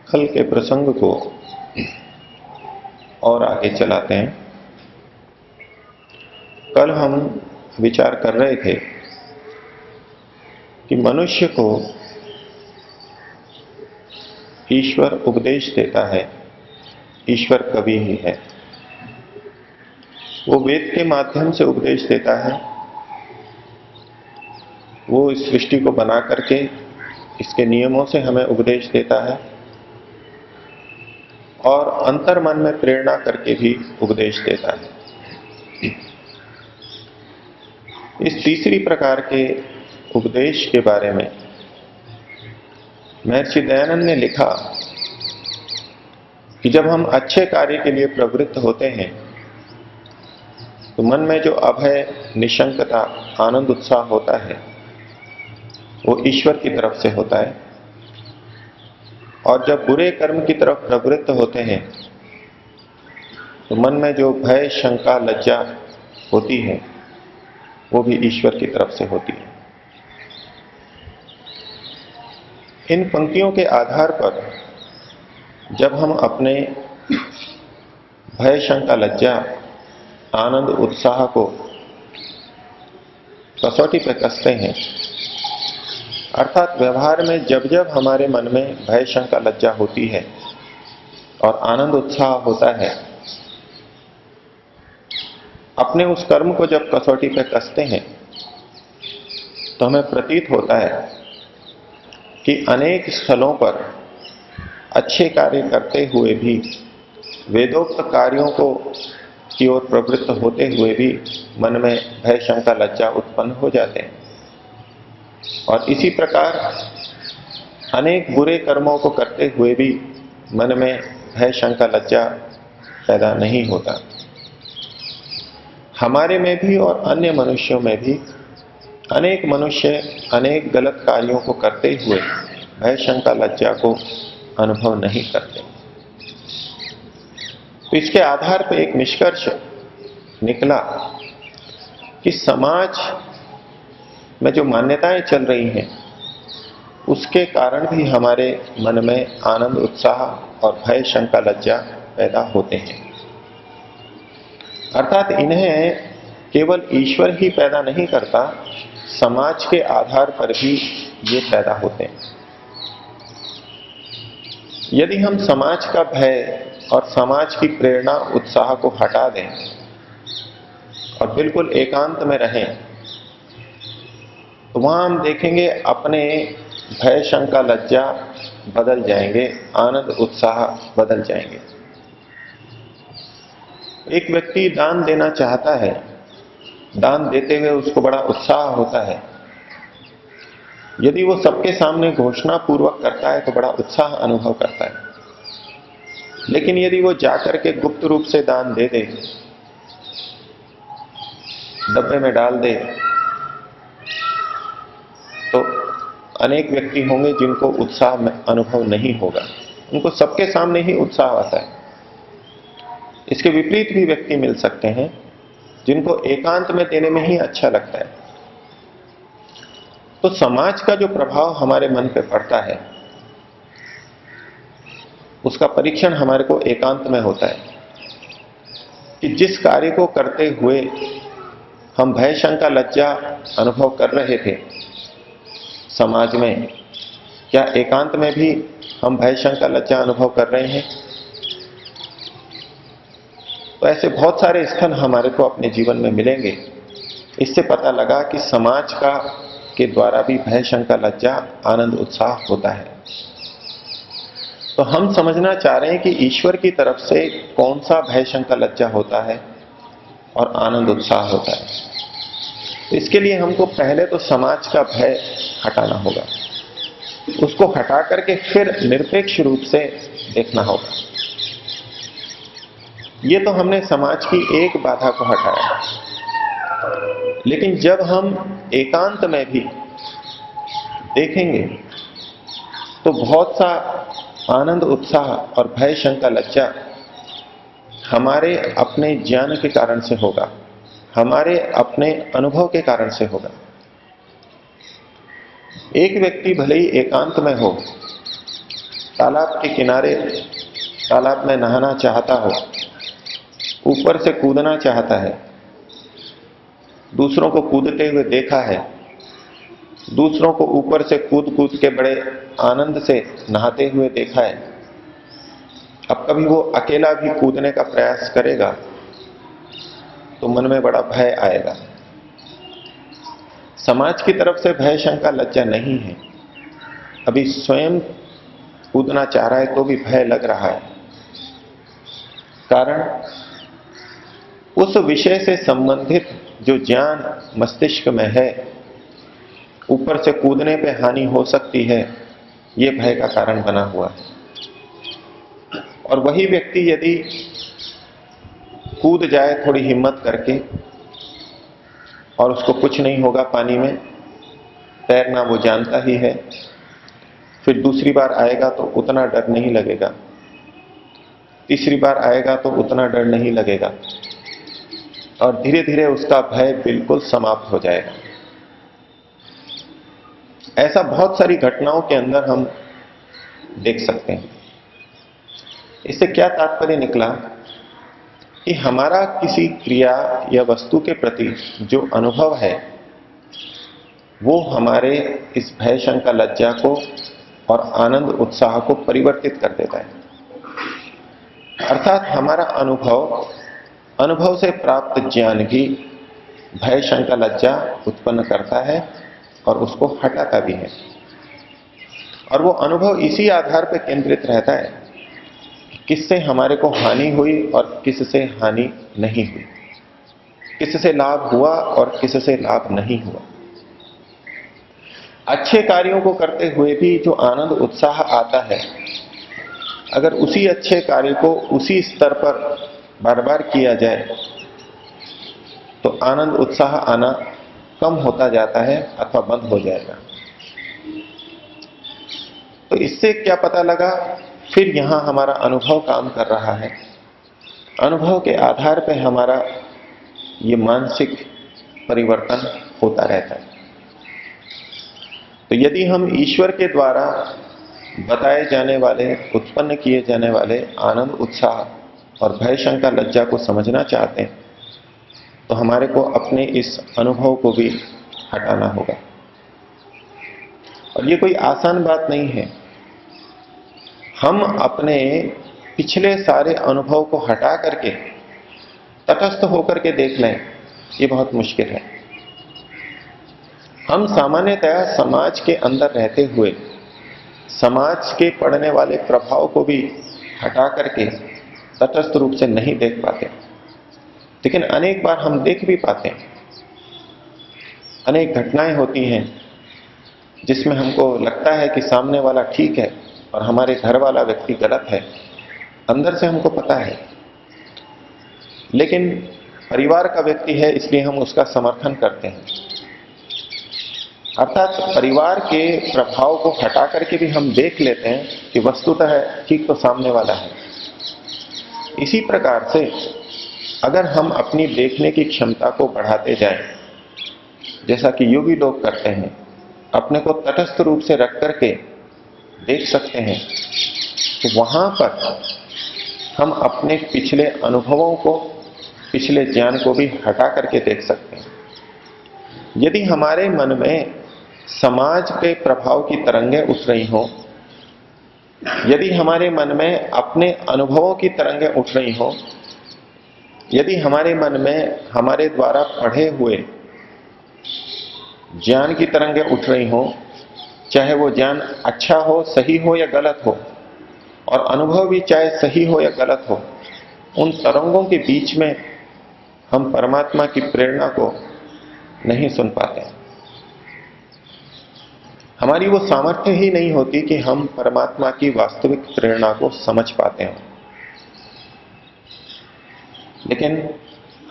कल के प्रसंग को और आगे चलाते हैं। कल हम विचार कर रहे थे कि मनुष्य को ईश्वर उपदेश देता है। ईश्वर कवि ही है, वो वेद के माध्यम से उपदेश देता है। वो इस सृष्टि को बना करके इसके नियमों से हमें उपदेश देता है और अंतर मन में प्रेरणा करके भी उपदेश देता है। इस तीसरी प्रकार के उपदेश के बारे में महर्षि दयानंद ने लिखा कि जब हम अच्छे कार्य के लिए प्रवृत्त होते हैं तो मन में जो अभय, निशंकता, आनंद, उत्साह होता है वो ईश्वर की तरफ से होता है। और जब बुरे कर्म की तरफ प्रवृत्त होते हैं तो मन में जो भय, शंका, लज्जा होती है वो भी ईश्वर की तरफ से होती है। इन पंक्तियों के आधार पर जब हम अपने भय, शंका, लज्जा, आनंद, उत्साह को कसौटी पर कसते हैं, अर्थात व्यवहार में जब जब हमारे मन में भय, शंका, लज्जा होती है और आनंद, उत्साह होता है, अपने उस कर्म को जब कसौटी पे कसते हैं तो हमें प्रतीत होता है कि अनेक स्थलों पर अच्छे कार्य करते हुए भी, वेदोक्त कार्यों को की ओर प्रवृत्त होते हुए भी मन में भय, शंका, लज्जा उत्पन्न हो जाते हैं। और इसी प्रकार अनेक बुरे कर्मों को करते हुए भी मन में भय, शंका, लज्जा पैदा नहीं होता। हमारे में भी और अन्य मनुष्यों में भी अनेक मनुष्य अनेक गलत कार्यों को करते हुए भय, शंका, लज्जा को अनुभव नहीं करते। तो इसके आधार पर एक निष्कर्ष निकला कि समाज में जो मान्यताएं चल रही हैं उसके कारण भी हमारे मन में आनंद, उत्साह और भय, शंका, लज्जा पैदा होते हैं। अर्थात इन्हें केवल ईश्वर ही पैदा नहीं करता, समाज के आधार पर भी ये पैदा होते हैं। यदि हम समाज का भय और समाज की प्रेरणा, उत्साह को हटा दें और बिल्कुल एकांत में रहें तो वहां हम देखेंगे अपने भय, शंका, लज्जा बदल जाएंगे, आनंद, उत्साह बदल जाएंगे। एक व्यक्ति दान देना चाहता है, दान देते हुए उसको बड़ा उत्साह होता है। यदि वो सबके सामने घोषणा पूर्वक करता है तो बड़ा उत्साह अनुभव करता है। लेकिन यदि वो जाकर के गुप्त रूप से दान दे दे, डब्बे में डाल दे, तो अनेक व्यक्ति होंगे जिनको उत्साह में अनुभव नहीं होगा, उनको सबके सामने ही उत्साह आता है। इसके विपरीत भी व्यक्ति मिल सकते हैं जिनको एकांत में देने में ही अच्छा लगता है। तो समाज का जो प्रभाव हमारे मन पे पड़ता है उसका परीक्षण हमारे को एकांत में होता है कि जिस कार्य को करते हुए हम भय, शंका, लज्जा अनुभव कर रहे थे समाज में, क्या एकांत में भी हम भय, शंका, लज्जा अनुभव कर रहे हैं? तो ऐसे बहुत सारे स्थल हमारे को अपने जीवन में मिलेंगे। इससे पता लगा कि समाज का के द्वारा भी भय, शंका, लज्जा, आनंद, उत्साह होता है। तो हम समझना चाह रहे हैं कि ईश्वर की तरफ से कौन सा भय, शंका, लज्जा होता है और आनंद, उत्साह होता है। तो इसके लिए हमको पहले तो समाज का भय हटाना होगा, उसको हटा करके फिर निरपेक्ष रूप से देखना होगा। ये तो हमने समाज की एक बाधा को हटाया, लेकिन जब हम एकांत में भी देखेंगे तो बहुत सा आनंद, उत्साह और भय, शंका, लज्जा हमारे अपने ज्ञान के कारण से होगा, हमारे अपने अनुभव के कारण से होगा। एक व्यक्ति भले ही एकांत में हो, तालाब के किनारे तालाब में नहाना चाहता हो, ऊपर से कूदना चाहता है, दूसरों को कूदते हुए देखा है, दूसरों को ऊपर से कूद कूद के बड़े आनंद से नहाते हुए देखा है। अब कभी वो अकेला भी कूदने का प्रयास करेगा तो मन में बड़ा भय आएगा। समाज की तरफ से भय, शंका, लज्जा नहीं है। अभी स्वयं कूदना चाह रहा है तो भी भय लग रहा है। कारण उस विषय से संबंधित जो ज्ञान मस्तिष्क में है, ऊपर से कूदने पे हानि हो सकती है, ये भय का कारण बना हुआ है। और वही व्यक्ति यदि कूद जाए थोड़ी हिम्मत करके और उसको कुछ नहीं होगा, पानी में तैरना वो जानता ही है, फिर दूसरी बार आएगा तो उतना डर नहीं लगेगा, तीसरी बार आएगा तो उतना डर नहीं लगेगा, और धीरे धीरे उसका भय बिल्कुल समाप्त हो जाएगा। ऐसा बहुत सारी घटनाओं के अंदर हम देख सकते हैं। इससे क्या तात्पर्य निकला कि हमारा किसी क्रिया या वस्तु के प्रति जो अनुभव है वो हमारे इस भय, शंका, लज्जा को और आनंद, उत्साह को परिवर्तित कर देता है। अर्थात हमारा अनुभव से प्राप्त ज्ञान भी भय, शंका, लज्जा उत्पन्न करता है और उसको हटाता भी है। और वो अनुभव इसी आधार पर केंद्रित रहता है कि किससे हमारे को हानि हुई और किससे हानि नहीं हुई, किससे लाभ हुआ और किससे लाभ नहीं हुआ। अच्छे कार्यों को करते हुए भी जो आनंद, उत्साह आता है, अगर उसी अच्छे कार्य को उसी स्तर पर बार बार किया जाए तो आनंद, उत्साह आना कम होता जाता है अथवा बंद हो जाएगा। तो इससे क्या पता लगा, फिर यहां हमारा अनुभव काम कर रहा है। अनुभव के आधार पर हमारा ये मानसिक परिवर्तन होता रहता है। तो यदि हम ईश्वर के द्वारा बताए जाने वाले, उत्पन्न किए जाने वाले आनंद, उत्साह और भय, शंका, लज्जा को समझना चाहते हैं तो हमारे को अपने इस अनुभव को भी हटाना होगा। और ये कोई आसान बात नहीं है। हम अपने पिछले सारे अनुभव को हटा करके तटस्थ होकर के देख लें, ये बहुत मुश्किल है। हम सामान्यतः समाज के अंदर रहते हुए समाज के पड़ने वाले प्रभाव को भी हटा करके तटस्थ रूप से नहीं देख पाते, लेकिन अनेक बार हम देख भी पाते हैं। अनेक घटनाएं होती हैं जिसमें हमको लगता है कि सामने वाला ठीक है और हमारे घर वाला व्यक्ति गलत है, अंदर से हमको पता है, लेकिन परिवार का व्यक्ति है इसलिए हम उसका समर्थन करते हैं। अर्थात परिवार के प्रभाव को हटा करके भी हम देख लेते हैं कि वस्तुतः ठीक तो सामने वाला है। इसी प्रकार से अगर हम अपनी देखने की क्षमता को बढ़ाते जाएं, जैसा कि योगी लोग करते हैं, अपने को तटस्थ रूप से रख करके देख सकते हैं, तो वहां पर हम अपने पिछले अनुभवों को, पिछले ज्ञान को भी हटा करके देख सकते हैं। यदि हमारे मन में समाज पे प्रभाव की तरंगें उठ रही हों, यदि हमारे मन में अपने अनुभवों की तरंगें उठ रही हों, यदि हमारे मन में हमारे द्वारा पढ़े हुए ज्ञान की तरंगें उठ रही हों, चाहे वो ज्ञान अच्छा हो, सही हो या गलत हो, और अनुभव भी चाहे सही हो या गलत हो, उन तरंगों के बीच में हम परमात्मा की प्रेरणा को नहीं सुन पाते। हमारी वो सामर्थ्य ही नहीं होती कि हम परमात्मा की वास्तविक प्रेरणा को समझ पाते हैं। लेकिन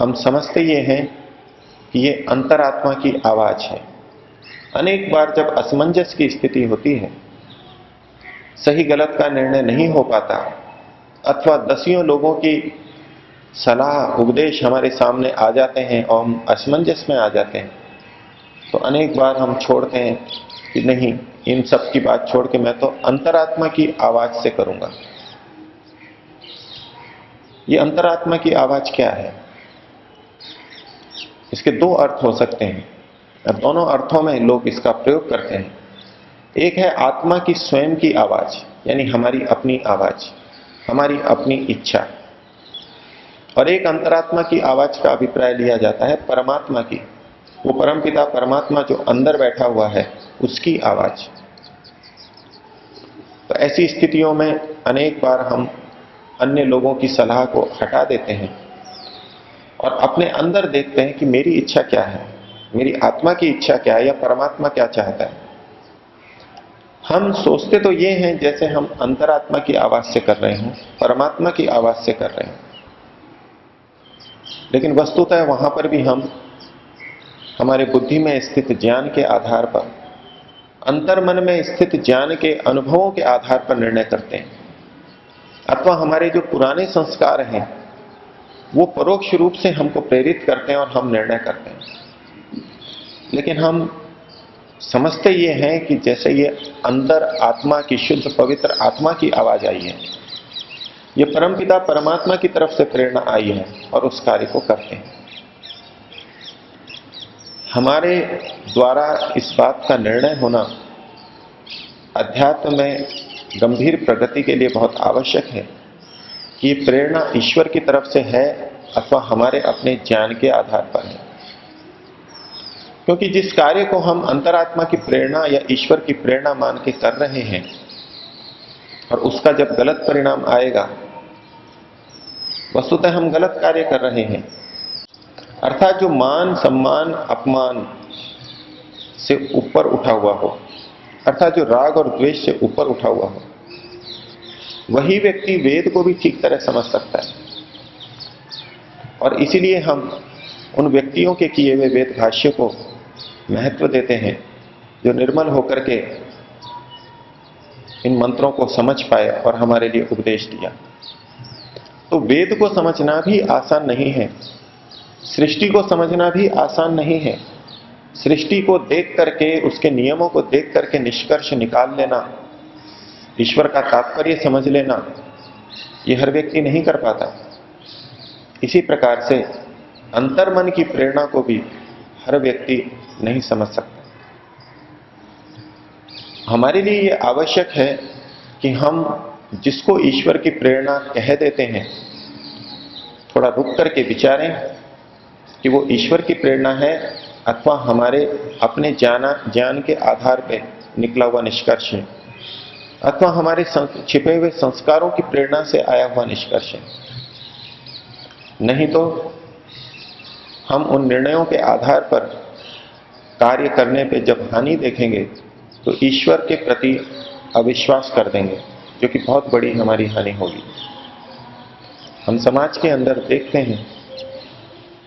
हम समझते ये हैं कि ये अंतरात्मा की आवाज है। अनेक बार जब असमंजस की स्थिति होती है, सही गलत का निर्णय नहीं हो पाता, अथवा दसियों लोगों की सलाह उपदेश हमारे सामने आ जाते हैं और हम असमंजस में आ जाते हैं, तो अनेक बार हम छोड़ते हैं कि नहीं, इन सब की बात छोड़ के मैं तो अंतरात्मा की आवाज से करूंगा। ये अंतरात्मा की आवाज क्या है? इसके दो अर्थ हो सकते हैं, और दोनों अर्थों में लोग इसका प्रयोग करते हैं। एक है आत्मा की स्वयं की आवाज, यानी हमारी अपनी आवाज, हमारी अपनी इच्छा, और एक अंतरात्मा की आवाज का अभिप्राय लिया जाता है परमात्मा की, वो परमपिता परमात्मा जो अंदर बैठा हुआ है, उसकी आवाज। तो ऐसी स्थितियों में अनेक बार हम अन्य लोगों की सलाह को हटा देते हैं और अपने अंदर देखते हैं कि मेरी इच्छा क्या है, मेरी आत्मा की इच्छा क्या है, या परमात्मा क्या चाहता है। हम सोचते तो ये हैं जैसे हम अंतरात्मा की आवाज से कर रहे हों, परमात्मा की आवाज से कर रहे हों, लेकिन वस्तुतः वहां पर भी हम हमारे बुद्धि में स्थित ज्ञान के आधार पर, अंतर्मन में स्थित ज्ञान के अनुभवों के आधार पर निर्णय करते हैं, अथवा हमारे जो पुराने संस्कार हैं वो परोक्ष रूप से हमको प्रेरित करते हैं और हम निर्णय करते हैं। लेकिन हम समझते ये हैं कि जैसे ये अंदर आत्मा की, शुद्ध पवित्र आत्मा की आवाज आई है, ये परमपिता परमात्मा की तरफ से प्रेरणा आई है, और उस कार्य को करते हैं। हमारे द्वारा इस बात का निर्णय होना अध्यात्म में गंभीर प्रगति के लिए बहुत आवश्यक है कि ये प्रेरणा ईश्वर की तरफ से है अथवा हमारे अपने ज्ञान के आधार पर है। क्योंकि जिस कार्य को हम अंतरात्मा की प्रेरणा या ईश्वर की प्रेरणा मान के कर रहे हैं, और उसका जब गलत परिणाम आएगा, वस्तुतः हम गलत कार्य कर रहे हैं। अर्थात जो मान सम्मान अपमान से ऊपर उठा हुआ हो, अर्थात जो राग और द्वेष से ऊपर उठा हुआ हो, वही व्यक्ति वेद को भी ठीक तरह समझ सकता है। और इसीलिए हम उन व्यक्तियों के किए हुए वेद भाष्य को महत्व देते हैं जो निर्मल होकर के इन मंत्रों को समझ पाए और हमारे लिए उपदेश दिया। तो वेद को समझना भी आसान नहीं है, सृष्टि को समझना भी आसान नहीं है। सृष्टि को देख करके, उसके नियमों को देख करके निष्कर्ष निकाल लेना, ईश्वर का तात्पर्य समझ लेना, यह हर व्यक्ति नहीं कर पाता। इसी प्रकार से अंतर्मन की प्रेरणा को भी हर व्यक्ति नहीं समझ सकता। हमारे लिए यह आवश्यक है कि हम जिसको ईश्वर की प्रेरणा कह देते हैं, थोड़ा रुक करके विचारें कि वो ईश्वर की प्रेरणा है अथवा हमारे अपने ज्ञान के आधार पर निकला हुआ निष्कर्ष है, अथवा हमारे छिपे हुए संस्कारों की प्रेरणा से आया हुआ निष्कर्ष है। नहीं तो हम उन निर्णयों के आधार पर कार्य करने पे जब हानि देखेंगे तो ईश्वर के प्रति अविश्वास कर देंगे, जो कि बहुत बड़ी हमारी हानि होगी। हम समाज के अंदर देखते हैं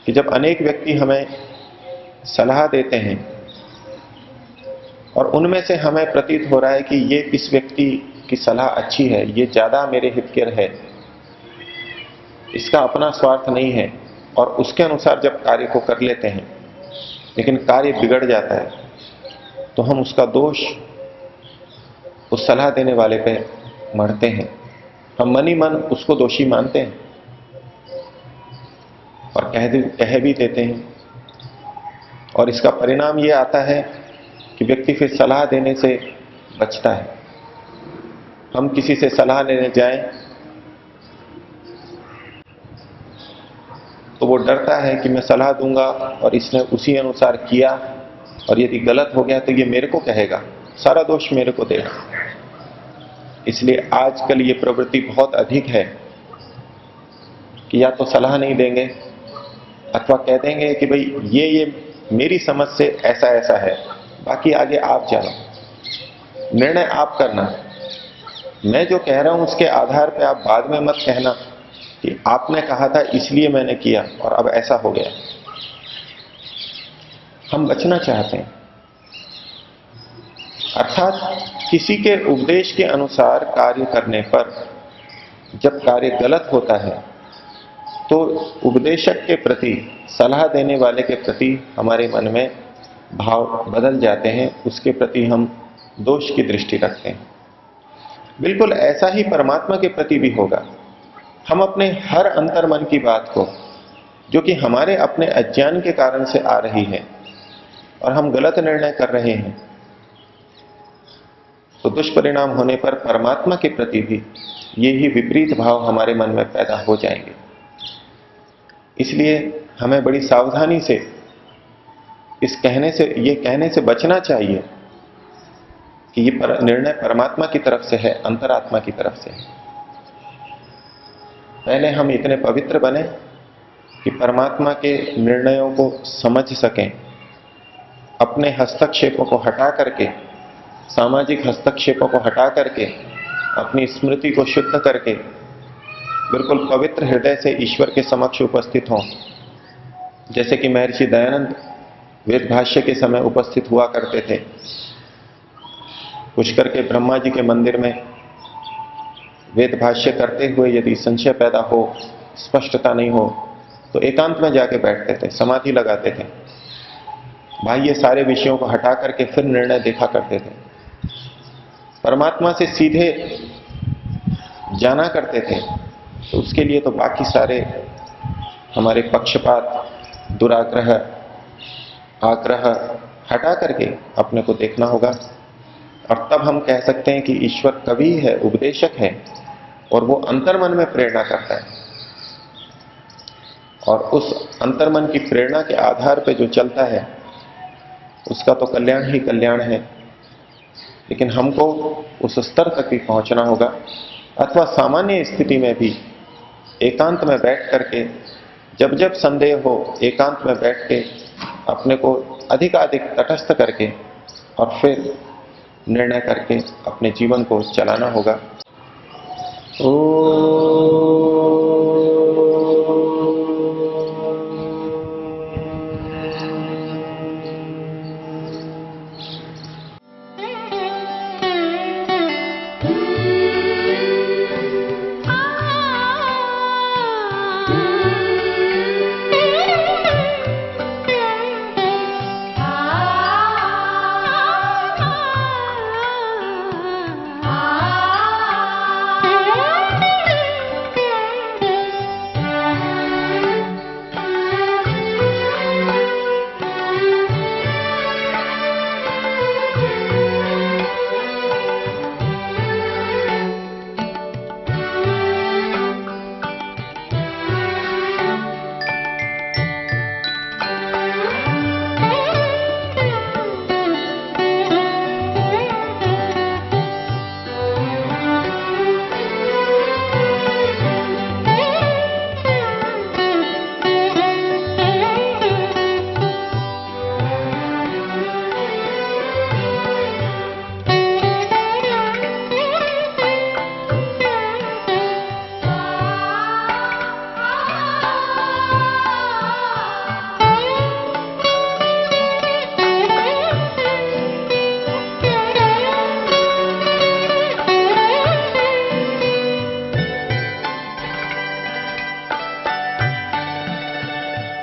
कि जब अनेक व्यक्ति हमें सलाह देते हैं और उनमें से हमें प्रतीत हो रहा है कि ये इस व्यक्ति की सलाह अच्छी है, ये ज्यादा मेरे हित के है, इसका अपना स्वार्थ नहीं है, और उसके अनुसार जब कार्य को कर लेते हैं लेकिन कार्य बिगड़ जाता है, तो हम उसका दोष उस सलाह देने वाले पे मढ़ते हैं। हम मन ही मन उसको दोषी मानते हैं और कह भी देते हैं, और इसका परिणाम ये आता है कि व्यक्ति फिर सलाह देने से बचता है। हम किसी से सलाह लेने जाएं तो वो डरता है कि मैं सलाह दूंगा और इसने उसी अनुसार किया और यदि गलत हो गया तो ये मेरे को कहेगा, सारा दोष मेरे को देगा। इसलिए आजकल ये प्रवृत्ति बहुत अधिक है कि या तो सलाह नहीं देंगे अथवा कह देंगे कि भाई ये मेरी समझ से ऐसा ऐसा है, बाकी आगे आप जानो, निर्णय आप करना, मैं जो कह रहा हूं उसके आधार पर आप बाद में मत कहना कि आपने कहा था इसलिए मैंने किया और अब ऐसा हो गया। हम बचना चाहते हैं। अर्थात किसी के उपदेश के अनुसार कार्य करने पर जब कार्य गलत होता है तो उपदेशक के प्रति, सलाह देने वाले के प्रति हमारे मन में भाव बदल जाते हैं, उसके प्रति हम दोष की दृष्टि रखते हैं। बिल्कुल ऐसा ही परमात्मा के प्रति भी होगा। हम अपने हर अंतर्मन की बात को, जो कि हमारे अपने अज्ञान के कारण से आ रही है और हम गलत निर्णय कर रहे हैं, तो दुष्परिणाम होने पर परमात्मा के प्रति भी ये ही विपरीत भाव हमारे मन में पैदा हो जाएंगे। इसलिए हमें बड़ी सावधानी से ये कहने से बचना चाहिए कि ये निर्णय परमात्मा की तरफ से है, अंतरात्मा की तरफ से है। पहले हम इतने पवित्र बने कि परमात्मा के निर्णयों को समझ सकें, अपने हस्तक्षेपों को हटा करके, सामाजिक हस्तक्षेपों को हटा करके, अपनी स्मृति को शुद्ध करके बिल्कुल पवित्र हृदय से ईश्वर के समक्ष उपस्थित हों। जैसे कि महर्षि दयानंद वेद भाष्य के समय उपस्थित हुआ करते थे। पुष्कर के ब्रह्मा जी के मंदिर में वेद भाष्य करते हुए यदि संशय पैदा हो, स्पष्टता नहीं हो, तो एकांत में जाके बैठते थे, समाधि लगाते थे, बाह्य सारे विषयों को हटा करके फिर निर्णय देखा करते थे। परमात्मा से सीधे जाना करते थे, तो उसके लिए तो बाकी सारे हमारे पक्षपात, दुराग्रह, आग्रह हटा करके अपने को देखना होगा। और तब हम कह सकते हैं कि ईश्वर कवि है, उपदेशक है, और वो अंतर्मन में प्रेरणा करता है, और उस अंतर्मन की प्रेरणा के आधार पर जो चलता है उसका तो कल्याण ही कल्याण है। लेकिन हमको उस स्तर तक भी पहुंचना होगा, अथवा सामान्य स्थिति में भी एकांत में बैठ करके, जब जब संदेह हो, एकांत में बैठ के अपने को अधिकाधिक तटस्थ करके और फिर निर्णय करके अपने जीवन को चलाना होगा। ओम